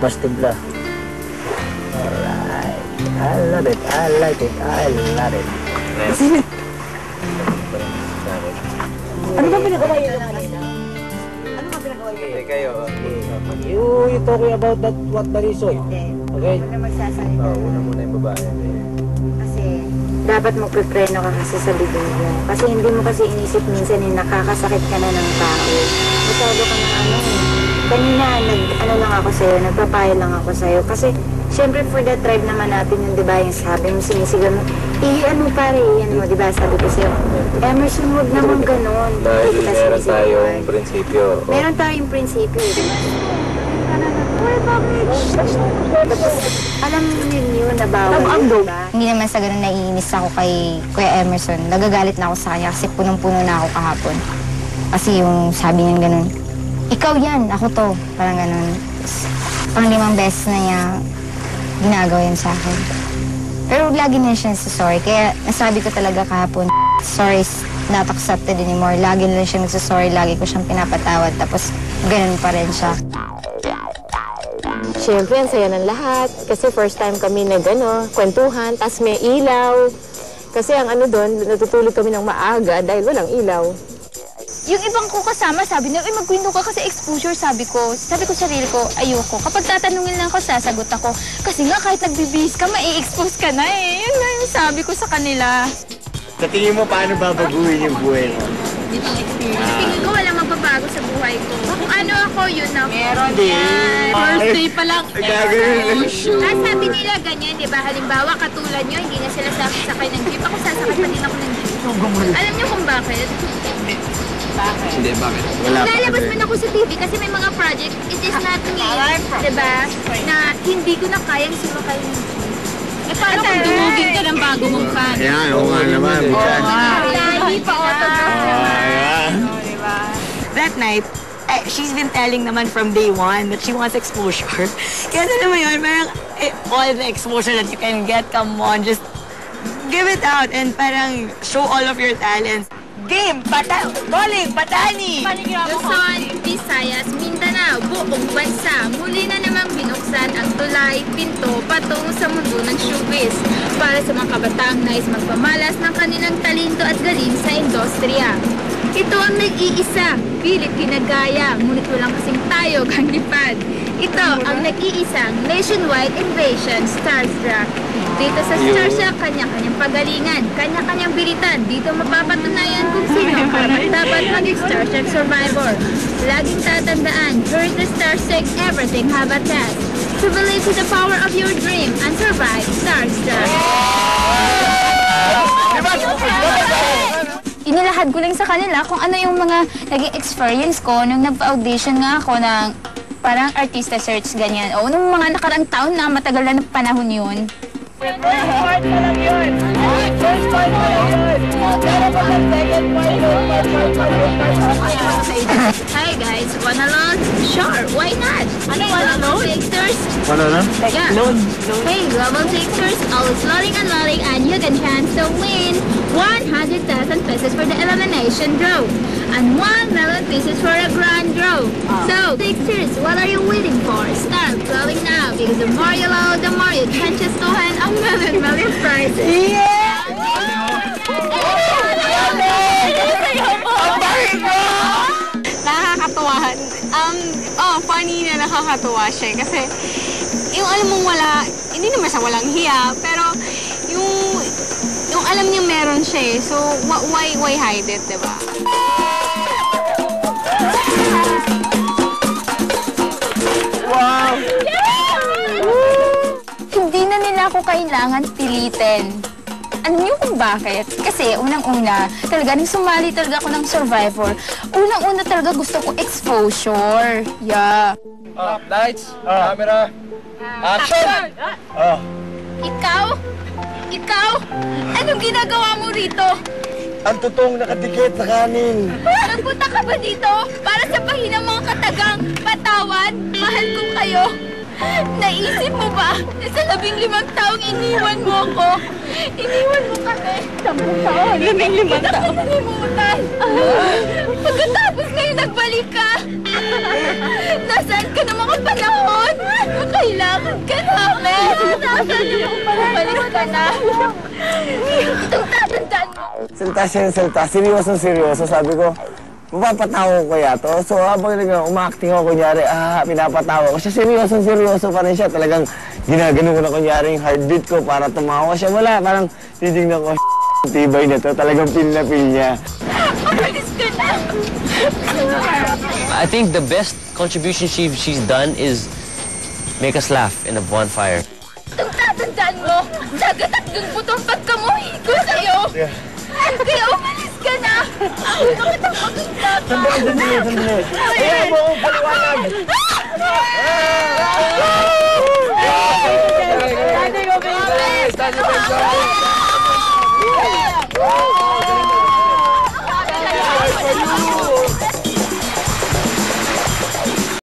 mas timpla. Alright. I love it. I like it. I love it. Ano ba pinagawa yun? Ano ba pinagawa yun? Kayo. You talking about that, what the reason? Okay? Huwag na magsasalita. Una muna yung babae. Kasi dapat magpipreno ka kasi sa bibig mo. Kasi hindi mo kasi inisip minsan nakakasakit ka na ng tao. Masyado ka na kanina, lang ako sa'yo, nagpapayo lang ako sa'yo. Kasi syempre for the tribe naman natin yun, di ba, yung sabi mo, sinisigaw mo, ano pare, yan mo, di ba, sabi ko sa'yo, Emerson, huwag naman ganun. Dahil meron tayong prinsipyo. Meron tayong prinsipyo, di ba? Alam niyo yun na bawal, di ba? Hindi naman sa ganun naiinis ako kay Kuya Emerson. Nagagalit na ako sa kanya kasi punong-puno na ako kahapon. Kasi yung sabi niya ganun, ikaw yan, ako to. Parang ganun. Pang 5 beses na niya ginagawa yun sa akin. Pero lagi na siya sorry. Kaya nasabi ko talaga kahapon, sorry is not accepted anymore. Lagi na siya nagsasorry, lagi ko siyang pinapatawad. Tapos ganun pa rin siya. Siyempre, ang saya ng lahat. Kasi first time kami kwentuhan, tas may ilaw. Kasi ang doon, natutulog kami ng maaga dahil walang ilaw. Yung ibang ko kasama, sabi niya, mag-window ka kasi exposure, sabi ko. Sabi ko sarili ko, ayoko. Kapag tatanungin lang ako, sasagot ako. Kasi nga, kahit nagbibihis ka, mai-expose ka na eh. Yun na yung sabi ko sa kanila. Sa tingin mo, paano babaguhin yung buhay mo? Tingin ko walang magbabago sa buhay ko. Kung ano ako, yun na. Meron yan. First day pa lang. Sabi nila ganyan, di ba? Halimbawa, katulad nyo, hindi na sila sakay ng jeep. Ako sasakay pa din ako ng jeep. Alam nyo kung bakit? Bakit? Hindi, bakit? Lalabas man ako sa TV kasi may mga project, it is not me, diba? Na hindi ko na kayang sumakay ng jeep. Eh, paano kung dumugin ka ng bago mong fan? Ayan, oo nga naman. Hindi pa autograph naman. That night, she's been telling naman from day one that she wants exposure. Kaya alam mo yun, parang all the exposure that you can get, come on, just give it out and parang show all of your talents. Game! Calling! Batani! Luzon, Visayas, Mindanao, buong bansa, muli na namang binuksan ang tulay, pinto, patungo sa mundo ng showbiz para sa mga kabataang nais magpamalas ng kanilang talento at galing sa industriya. Ito ang nag-iisa, pilit ginagaya, ngunit walang kasing tayo kang lipad. Ito ang nag-iisang nationwide invasion, Starstruck. Dito sa Starstruck, kanya-kanyang pagalingan, kanya-kanyang bilitan. Dito mapapatunayan kung sino ang dapat maging Starstruck survivor. Laging tatandaan, during the Starstruck, everything have a test. To believe to the power of your dream and survive Starstruck. Inilahad ko lang sa kanila kung ano yung mga naging experience ko nung nagpa-audition nga ako ng parang artista search, ganyan. O nung mga nakarang taon na matagal na panahon yun. First part pa lang yun! First part pa lang yun! Pero pag ang second part, Hi guys, wanna loan? Sure, why not? Ano wanna loan? Takers? Ano na? Yeah. Loan. Hey, global takers, always loading and you can chance to win 100,000 pesos for the elimination draw and 1 million pesos for a grand draw. So, takers, what are you waiting for? Start blowing now because the more you load, the more you chances to win a million prizes. Yeah! Nakakatuwa. Funny na nakakatuwa siya. Kasi, yung alam mong hindi naman siya walang hiya, pero yung alam niya meron siya eh. So, why hide it, diba? Wow! Hindi na nila ako kailangan pilitin. Alam niyo kung bakit? Kasi unang-una, talaga nang sumali talaga ako ng Survivor, unang-una talaga gusto ko exposure. Yeah. Lights, camera, action! Ikaw? Ikaw? Anong ginagawa mo rito? Ang totoong nakatikit sa kanin. Nagpunta ka ba dito para sabahin ang mga katagang patawad? Mahal ko kayo. Naisip mo ba na sa 15 taong iniwan mo ko? Iniwan mo kami. 10 taon? 15 taon? Nalimutan. Pagkatapos ngayon nagbalik ka. Nasaan ka ng mga panahon? Kailangan ka namin. Nasaan ka ng panahon? Balik ka na. Itong tatandaan mo. Salita siya ng salita. Seryoso. Sabi ko, mapapatawa ko kaya to. So habang umaacting ako, kunyari, pinapatawa ko siya. Seryoso pa rin siya. Talagang ginagano ko na kunyari yung heartbeat ko para tumawa siya. Wala, parang titignan ko, tibay na to. Talagang pil na pil niya. Umalis ka na. I think the best contribution she's done is make us laugh in a bonfire. Itong tatandaan mo, dagat at dun putong pagkamuhi ko sa'yo. Kaya umalis ka na. Ako na kitang pagkakata. Sandali. Ayan mo akong paliwanag. Stand up,